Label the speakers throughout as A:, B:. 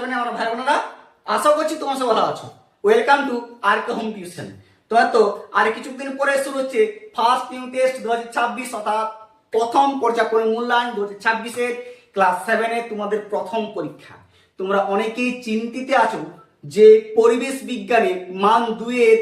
A: সেভেনে আমার ভাই বোনেরা, আশা করছি তোমার সব ভালো আছো। Welcome to আরকে home tuition. তো আর কিছুদিন পরে শুরু হচ্ছে ফার্স্ট ইউনিট টেস্ট 2026, অর্থাৎ প্রথম পর্যায়ক্রমিক মূল্যায়ন 2026-এর ক্লাস 7-এ তোমাদের প্রথম পরীক্ষা। তোমরা অনেকেই চিন্তিত আছো যে পরিবেশ বিজ্ঞানের মান 2-এর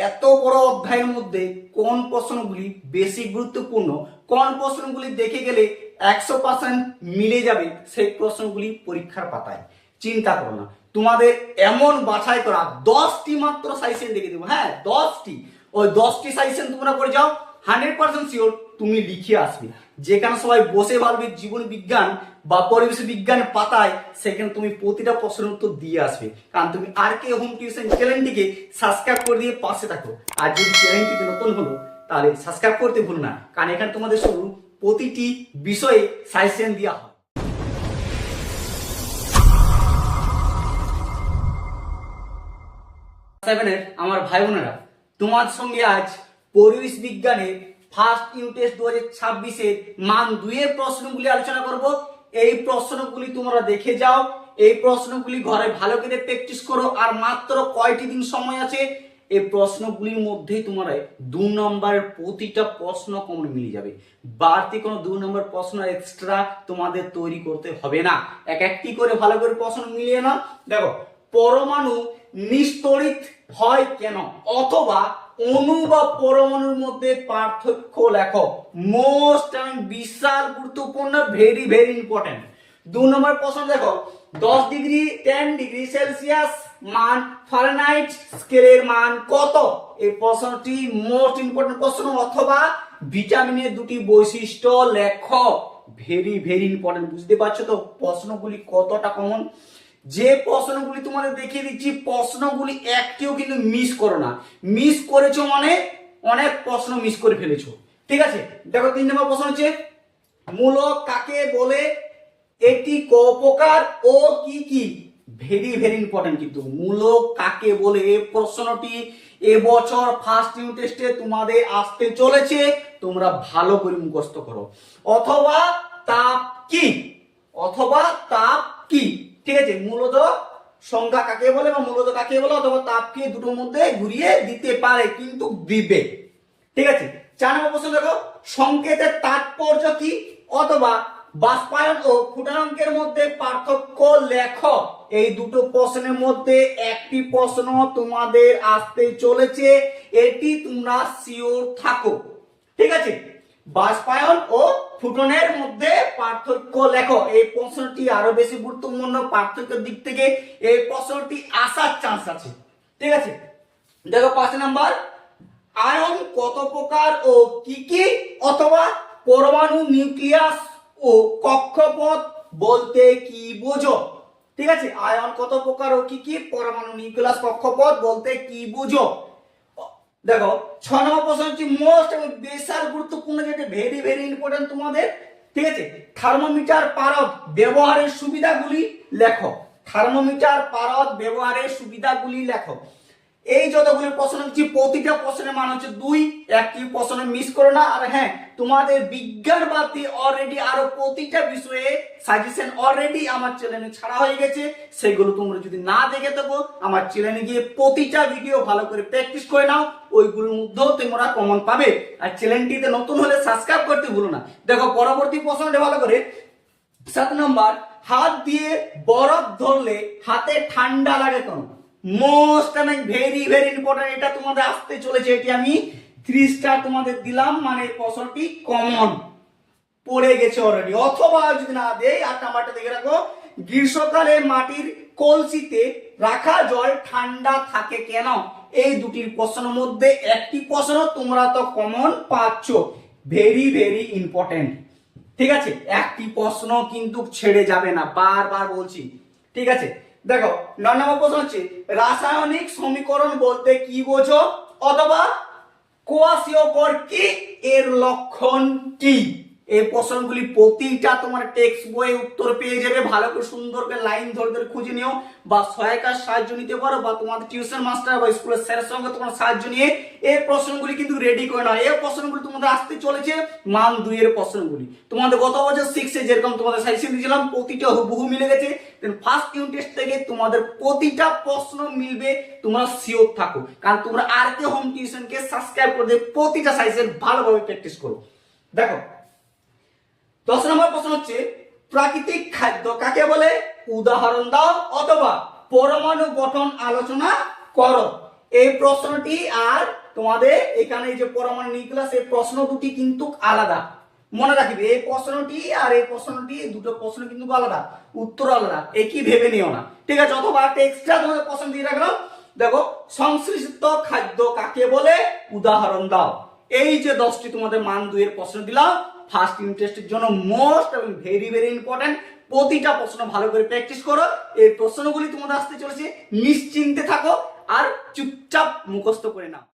A: এত বড় অধ্যায়ের মধ্যে কোন প্রশ্নগুলি বেশি গুরুত্বপূর্ণ, কোন প্রশ্নগুলি দেখে গেলে 100% মিলে যাবে সেই প্রশ্নগুলি পরীক্ষার পাতায়। চিন্তা করো না, তোমাদের এমন বাছাই করা 10টি মাত্র সাজেশন দেখে দেবো। হ্যাঁ, 10টি। ওই 10টি সাজেশন তোমরা করে যাও, 100% শিওর তুমি লিখে আসবে। যেখানে সবাই বসে ভাববে জীবন বিজ্ঞান বা পরিবেশ বিজ্ঞান পাতায়, সেখানে তুমি প্রতিটা প্রশ্নের উত্তর দিয়ে আসবে। কারণ তুমি আরকে হোম টিউশন চ্যানেলটিকে সাবস্ক্রাইব করে দিয়ে পাশে থাকো। আর যদি চ্যানেলটিকে নতুন হলো তাহলে সাবস্ক্রাইব করতে ভুলো না, কারণ এখানে তোমাদের শুধু প্রতিটি বিষয়ে সাজেশন দেওয়া হয়। সেভেনের আমার ভাই বোনেরা, তোমার সঙ্গে আজ পরিবেশ বিজ্ঞানের ফার্স্ট ইউনিট টেস্ট 2026-এর মান 2-এর প্রশ্নগুলি আলোচনা করব। এই প্রশ্নগুলি তোমরা দেখে যাও, এই প্রশ্নগুলি ঘরে ভালো করে প্র্যাকটিস করো। আর মাত্র কয়টি দিন সময় আছে, এই প্রশ্নগুলির মধ্যেই তোমরা 2 নম্বরের প্রতিটা প্রশ্ন কমন মিলে যাবে। বাড়তি কোনো 2 নম্বর প্রশ্ন এক্সট্রা তোমাদের তৈরি করতে হবে না। একটি করে ভালো করে প্রশ্ন মিলিয়ে নাও। দেখো, পরমাণু নিস্তড়িত হয় কেন, অথবা অণু বা পরমাণুর মধ্যে পার্থক্য লেখো। মোস্ট বিশাল গুরুত্বপূর্ণ, ভেরি ভেরি ইম্পর্টেন্ট। 2 নম্বর প্রশ্ন দেখো, 10 ডিগ্রি 10 ডিগ্রি সেলসিয়াস মান ফারেনহাইট স্কেলের মান কত? এই প্রশ্নটি মোস্ট ইম্পর্টেন্ট প্রশ্ন। অথবা ভিটামিনের 2টি বৈশিষ্ট্য লেখো। Very very important. বুঝতে পারছো তো প্রশ্নগুলি কতটা কমন? যে প্রশ্নগুলি তোমাদের দেখিয়ে দিচ্ছি, প্রশ্নগুলি একটিও কিন্তু মিস করো না। মিস করেছো মানে অনেক প্রশ্ন মিস করে ফেলেছো। ঠিক আছে, দেখো 3 নম্বর প্রশ্ন হচ্ছে, মূলক কাকে বলে, এটি ক প্রকার ও কি কি? ভেরি ভেরি ইম্পর্টেন্ট কিন্তু। মূলক কাকে বলে এই প্রশ্নটি এবছর ফার্স্ট ইউনিট টেস্টে তোমাদের আসতে চলেছে, তোমরা ভালো করে মুখস্থ করো। অথবা তাপ কি, অথবা তাপ কি। ঠিক আছে, মূলত সংখ্যা কাকে বলে বা মূলত কাকে বলে অথবা তাপকে দুটোর মধ্যে ঘুরিয়ে দিতে পারে, কিন্তু দিবে। ঠিক আছে, 4 নম্বর প্রশ্ন দেখো, সংকেতের তাৎপর্য কি, অথবা বাষ্পায়ন ও ফুটাঙ্কের মধ্যে পার্থক্য লেখো। এই দুটো প্রশ্নের মধ্যে একটি প্রশ্ন তোমাদের আসতে চলেছে, এটি তোমরা শিওর থাকো। ঠিক আছে, বাষ্পায়ন ও ফুটনের মধ্যে পার্থক্য লেখো। এই প্রশ্নটি আরো বেশি গুরুত্বপূর্ণ পার্থক্যের দিক থেকে, এই প্রশ্নটি আসার চান্স আছে। ঠিক আছে, দেখো 5 নাম্বার, আয়ন কত প্রকার ও কি কি, অথবা পরমাণু নিউক্লিয়াস ও কক্ষপথ বলতে কি বোঝো? ঠিক আছে, আয়ন কত প্রকার ও কি কি, পরমাণু নিউক্লিয়াস কক্ষপথ বলতে কি বুঝো? দেখো 6 নম্বর প্রশ্ন হচ্ছে মোস্ট এবং বিশাল গুরুত্বপূর্ণ, যেটা ভেরি ভেরি ইম্পর্টেন্ট তোমাদের। ঠিক আছে, থার্মোমিটার পারদ ব্যবহারের সুবিধাগুলি লেখো। থার্মোমিটার পারদ ব্যবহারের সুবিধাগুলি লেখো। এই যতগুলি প্রশ্ন হচ্ছে প্রতিটা প্রশ্নের মান হচ্ছে 2, একটি প্রশ্ন মিস করো না। আর হ্যাঁ, তোমাদের বিজ্ঞান বাদ দিয়ে অলরেডি আরো প্রতিটা বিষয়ে সাজেশন অলরেডি আমার চ্যানেলে ছাড়া হয়ে গেছে। সেগুলো তোমরা যদি না দেখে থাকো, আমার চ্যানেলে গিয়ে প্রতিটা ভিডিও ভালো করে প্র্যাকটিস করে নাও, ওইগুলোর মধ্যেও তোমরা কমন পাবে। আর চ্যানেলটিতে নতুন হলে সাবস্ক্রাইব করতে ভুলো না। দেখো পরবর্তী প্রশ্নটা ভালো করে, 7 নম্বর, হাত দিয়ে বরফ ধরলে হাতে ঠান্ডা লাগে কেন? মোস্ট এবং ভেরি ভেরি ইম্পর্টেন্ট, এটা তোমাদের আসতে চলেছে। এটি আমি 3 স্টার তোমাদের দিলাম, মানে প্রশ্নটি কমন পড়ে গেছে অলরেডি। অথবা যদি না দেই, 8 নাম্বারটা দেখে রাখো, গ্রীষ্মকালে মাটির কলসিতে রাখা জল ঠান্ডা থাকে কেন? এই দুটির প্রশ্নের মধ্যে একটি প্রশ্ন তোমরা তো কমন পাচ্ছ। Very very important. ঠিক আছে, একটি প্রশ্ন কিন্তু ছেড়ে যাবে না, বারবার বলছি। ঠিক আছে, দেখো 9 নম্বর প্রশ্ন হচ্ছে, রাসায়নিক সমীকরণ বলতে কি বোঝো, অথবা কোয়াশিয়কর কি, এর লক্ষণ কি? এই প্রশ্নগুলি প্রতিটা তোমার টেক্সট বইয়ে উত্তর পেয়ে যাবে। ভালো করে সুন্দর করে লাইন ধরে ধরে খুঁজে নিও, বা সহায়িকার সাহায্য নিতে পারো, বা তোমাদের টিউশন মাস্টার বা স্কুলের স্যারের সঙ্গে তোমার সাহায্য নিয়ে এই প্রশ্নগুলি কিন্তু রেডি করে নাও। এই প্রশ্নগুলি তোমাদের আসতে চলেছে মান 2 এর প্রশ্নগুলি। তোমাদের গত বছর 6 এ যেরকম তোমাদের সাজেশন দিয়েছিলাম প্রতিটা হুবহু মিলে গেছে। ফার্স্ট ইউনিট টেস্ট থেকে তোমাদের প্রতিটা প্রশ্ন মিলবে, তোমরা শিওর থাকো। কারণ তোমরা আর কে হোম টিউশনকে সাবস্ক্রাইব করে দিয়ে প্রতিটা সাজেশন ভালোভাবে প্র্যাকটিস করো। দেখো 10 নম্বর প্রশ্ন হচ্ছে, প্রাকৃতিক খাদ্য কাকে বলে? উদাহরণ দাও অথবা পরমাণু গঠন আলোচনা করো। এই প্রশ্নটি আর তোমাদের এখানে যে পরমাণু নিউক্লিয়াস, এই প্রশ্ন দুটি কিন্তু আলাদা, মনে রাখবে। এই প্রশ্নটি আর এই প্রশ্নটি দুটো প্রশ্ন কিন্তু আলাদা, উত্তর আলাদা, একই ভেবে নিও না, ঠিক আছে? অথবা একটা এক্সট্রা তোমাদের প্রশ্ন দিয়ে রাখলাম। দেখো সংশ্লিষ্ট খাদ্য কাকে বলে? উদাহরণ দাও। এই যে 10টি তোমাদের মান 2 এর প্রশ্ন দিলাম, ফার্স্ট ইউনিট টেস্টের জন্য মোস্ট এবং ভেরি ভেরি ইম্পর্টেন্ট। প্রতিটা প্রশ্ন ভালো করে প্র্যাকটিস করো। এই প্রশ্নগুলি তোমাদের আসতে চলেছে, নিশ্চিন্তে থাকো আর চুপচাপ মুখস্থ করে নাও।